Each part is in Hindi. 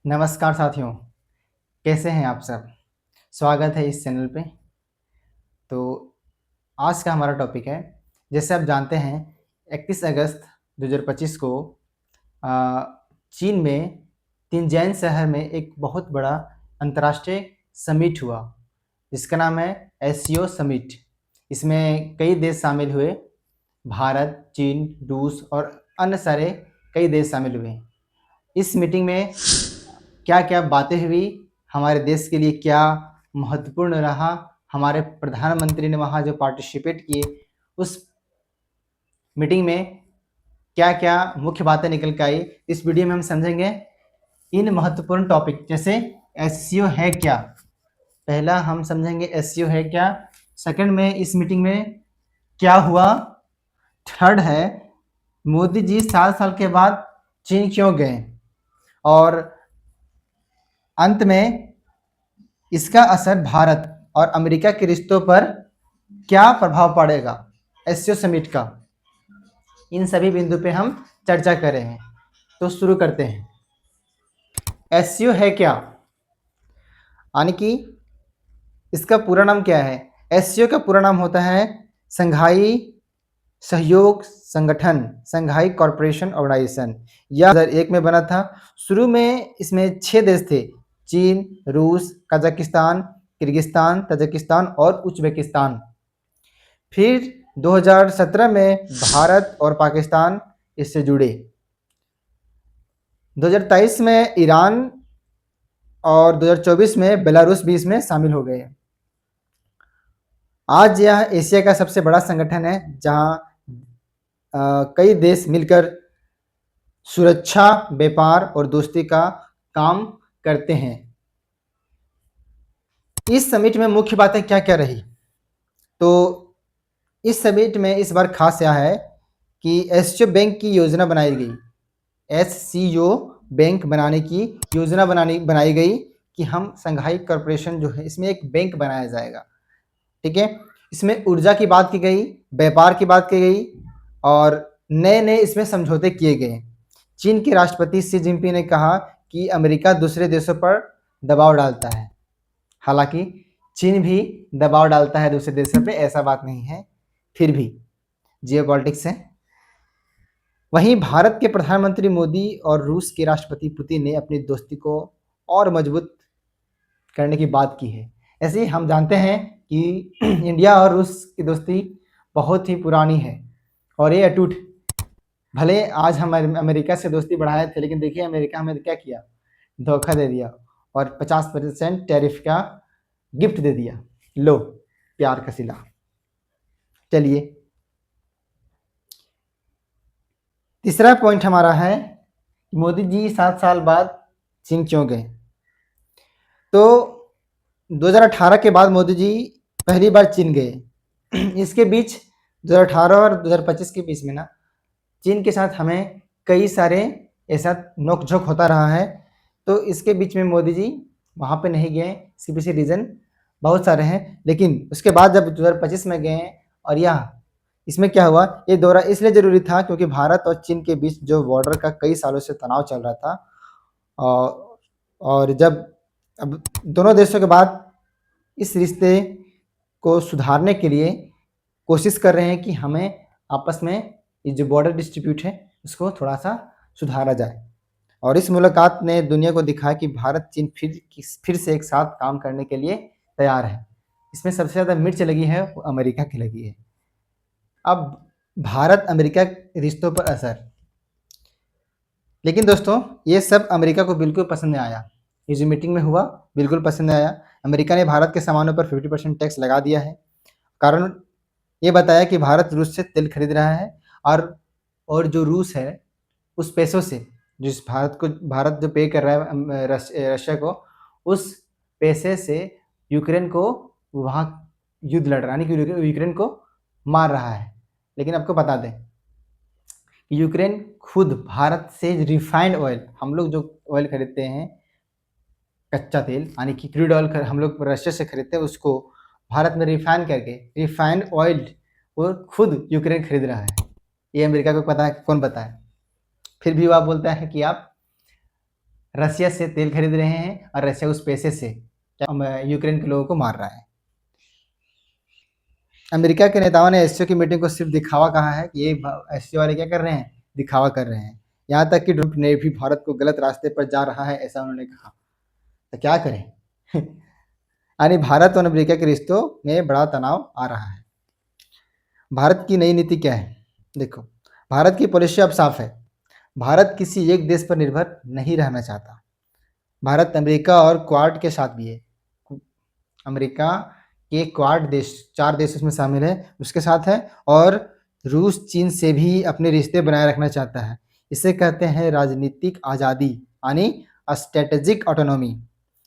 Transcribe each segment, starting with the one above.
नमस्कार साथियों, कैसे हैं आप सब? स्वागत है इस चैनल पे। तो आज का हमारा टॉपिक है, जैसे आप जानते हैं 31 अगस्त 2025 को अ, चीन में तिनजान शहर में एक बहुत बड़ा अंतर्राष्ट्रीय समिट हुआ, जिसका नाम है एससीओ समिट। इसमें कई देश शामिल हुए, भारत, चीन, रूस और अन्य सारे कई देश शामिल हुए। इस मीटिंग में क्या-क्या बातें हुई, हमारे देश के लिए क्या महत्वपूर्ण रहा, हमारे प्रधानमंत्री ने वहाँ जो पार्टिसिपेट किए, उस मीटिंग में क्या-क्या मुख्य बातें निकल के आई, इस वीडियो में हम समझेंगे इन महत्वपूर्ण टॉपिक। जैसे एससीओ है क्या? पहला हम समझेंगे एससीओ है क्या, सेकंड में इस मीटिंग में क्या हुआ, थर्ड है मोदी जी 7 साल के बाद चीन क्यों गए, और अंत में इसका असर भारत और अमेरिका के रिश्तों पर क्या प्रभाव पड़ेगा एससीओ समिट का। इन सभी बिंदु पे हम चर्चा कर रहे हैं। तो शुरू करते हैं। एससीओ है क्या, यानी कि इसका पूरा नाम क्या है? एससीओ का पूरा नाम होता है संघाई सहयोग संगठन, संघाई कॉरपोरेशन ऑर्गेनाइजेशन। यह 2001 में बना था। शुरू में इसमें 6 देश थे, चीन, रूस, कजाकिस्तान, किर्गिस्तान, तजाकिस्तान और उज्बेकिस्तान। फिर 2017 में भारत और पाकिस्तान इससे जुड़े। 2023 में ईरान और 2024 में बेलारूस भी इसमें शामिल हो गए। आज यह एशिया का सबसे बड़ा संगठन है, जहां कई देश मिलकर सुरक्षा, व्यापार और दोस्ती का काम करते हैं। इस समिट में मुख्य बातें क्या-क्या रही? तो इस समिट में इस बार खास यह है कि एससीओ बैंक की योजना बनाई गई। एससीओ बैंक बनाने की योजना बनाई गई कि हम संघाई कॉरपोरेशन जो है इसमें एक बैंक बनाया जाएगा। ठीक है, इसमें ऊर्जा की बात की गई, व्यापार की बात की गई और नए-नए इसमें समझौते किए गए। चीन के राष्ट्रपति शी जिनपिंग ने कहा कि अमेरिका दूसरे देशों पर दबाव डालता है। हालांकि चीन भी दबाव डालता है दूसरे देशों पे, ऐसा बात नहीं है, फिर भी जियोपॉलिटिक्स है। वहीं भारत के प्रधानमंत्री मोदी और रूस के राष्ट्रपति पुतिन ने अपनी दोस्ती को और मजबूत करने की बात की है। ऐसे ही हम जानते हैं कि इंडिया और रूस की दोस्ती बहुत ही पुरानी है और ये अटूट। भले आज हम अमेरिका से दोस्ती बढ़ाए थे, लेकिन देखिए अमेरिका हमें क्या किया, धोखा दे दिया और 50% टैरिफ का गिफ्ट दे दिया। लो प्यार का सिला। चलिए, तीसरा पॉइंट हमारा है मोदी जी 7 साल बाद चीन क्यों गए। तो 2018 के बाद मोदी जी पहली बार चीन गए। इसके बीच 2018 और 2025 के बीच में ना चीन के साथ हमें कई सारे ऐसा नोक-झोंक होता रहा है। तो इसके बीच में मोदी जी वहाँ पे नहीं गए, इसके पीछे रीज़न बहुत सारे हैं। लेकिन उसके बाद जब 2025 में गए और यह इसमें क्या हुआ, ये दौरा इसलिए ज़रूरी था क्योंकि भारत और चीन के बीच जो बॉर्डर का कई सालों से तनाव चल रहा था, और जब अब दोनों देशों के बाद इस रिश्ते को सुधारने के लिए कोशिश कर रहे हैं कि हमें आपस में ये जो बॉर्डर डिस्प्यूट है उसको थोड़ा-सा सुधारा जाए। और इस मुलाकात ने दुनिया को दिखाया कि भारत चीन फिर से एक साथ काम करने के लिए तैयार है। इसमें सबसे ज़्यादा मिर्च लगी है वो अमेरिका की लगी है। अब भारत अमेरिका रिश्तों पर असर, लेकिन दोस्तों ये सब अमेरिका को बिल्कुल पसंद नहीं आया। ये जो मीटिंग में हुआ बिल्कुल पसंद नहीं आया। अमेरिका ने भारत के सामानों पर 50% टैक्स लगा दिया है। कारण ये बताया कि भारत रूस से तेल खरीद रहा है और जो रूस है उस पैसों से भारत जो पे कर रहा है रशिया को, उस पैसे से यूक्रेन को वहाँ युद्ध लड़ रहा है, यानी कि यूक्रेन को मार रहा है। लेकिन आपको बता दें कि यूक्रेन खुद भारत से रिफाइंड ऑयल, हम लोग जो ऑयल खरीदते हैं कच्चा तेल, यानी कि क्रूड ऑयल हम लोग रशिया से खरीदते हैं, उसको भारत में रिफाइन करके रिफाइंड ऑयल वो खुद यूक्रेन खरीद रहा है। ये अमेरिका को पता है, कौन बताए? फिर भी वो आप बोलता है कि आप रसिया से तेल खरीद रहे हैं और रसिया उस पैसे से यूक्रेन के लोगों को मार रहा है। अमेरिका के नेताओं ने एससीओ की मीटिंग को सिर्फ दिखावा कहा है कि ये एससीओ वाले क्या कर रहे हैं, दिखावा कर रहे हैं। यहाँ तक कि ट्रंप ने भी भारत को गलत रास्ते पर जा रहा है ऐसा उन्होंने कहा। तो क्या करें यानी भारत और अमेरिका के रिश्तों में बड़ा तनाव आ रहा है। भारत की नई नीति क्या है? देखो, भारत की पॉलिसी अब साफ है। भारत किसी एक देश पर निर्भर नहीं रहना चाहता। भारत अमेरिका और क्वाड के साथ भी है। अमेरिका के क्वाड देश 4 देश उसमें शामिल है, उसके साथ है। और रूस चीन से भी अपने रिश्ते बनाए रखना चाहता है। इसे कहते हैं राजनीतिक आज़ादी, यानी स्ट्रेटेजिक ऑटोनॉमी।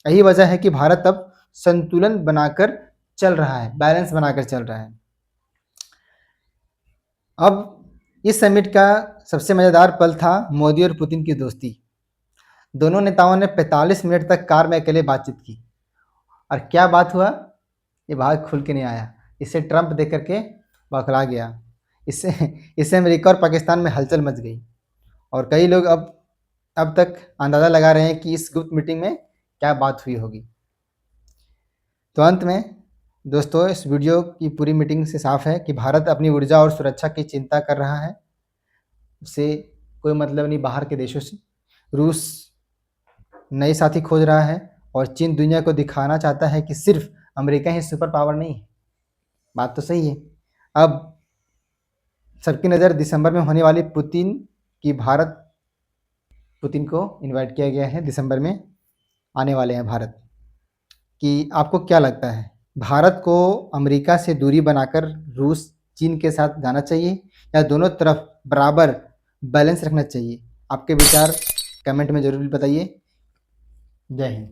यही वजह है कि भारत अब संतुलन बनाकर चल रहा है, बैलेंस बनाकर चल रहा है। अब इस समिट का सबसे मज़ेदार पल था मोदी और पुतिन की दोस्ती। दोनों नेताओं ने 45 मिनट तक कार में अकेले बातचीत की। और क्या बात हुआ, ये बात खुल के नहीं आया। इसे ट्रंप देख करके बौखला गया। इससे इससे अमेरिका और पाकिस्तान में हलचल मच गई। और कई लोग अब तक अंदाज़ा लगा रहे हैं कि इस गुप्त मीटिंग में क्या बात हुई होगी। तो अंत में दोस्तों, इस वीडियो की पूरी मीटिंग से साफ है कि भारत अपनी ऊर्जा और सुरक्षा की चिंता कर रहा है। उसे कोई मतलब नहीं बाहर के देशों से। रूस नए साथी खोज रहा है और चीन दुनिया को दिखाना चाहता है कि सिर्फ अमेरिका ही सुपर पावर नहीं है। बात तो सही है। अब सबकी नज़र दिसंबर में होने वाली पुतिन को इनवाइट किया गया है। दिसंबर में आने वाले हैं भारत। कि आपको क्या लगता है, भारत को अमेरिका से दूरी बनाकर रूस चीन के साथ जाना चाहिए या दोनों तरफ बराबर बैलेंस रखना चाहिए? आपके विचार कमेंट में ज़रूर बताइए। जय हिंद।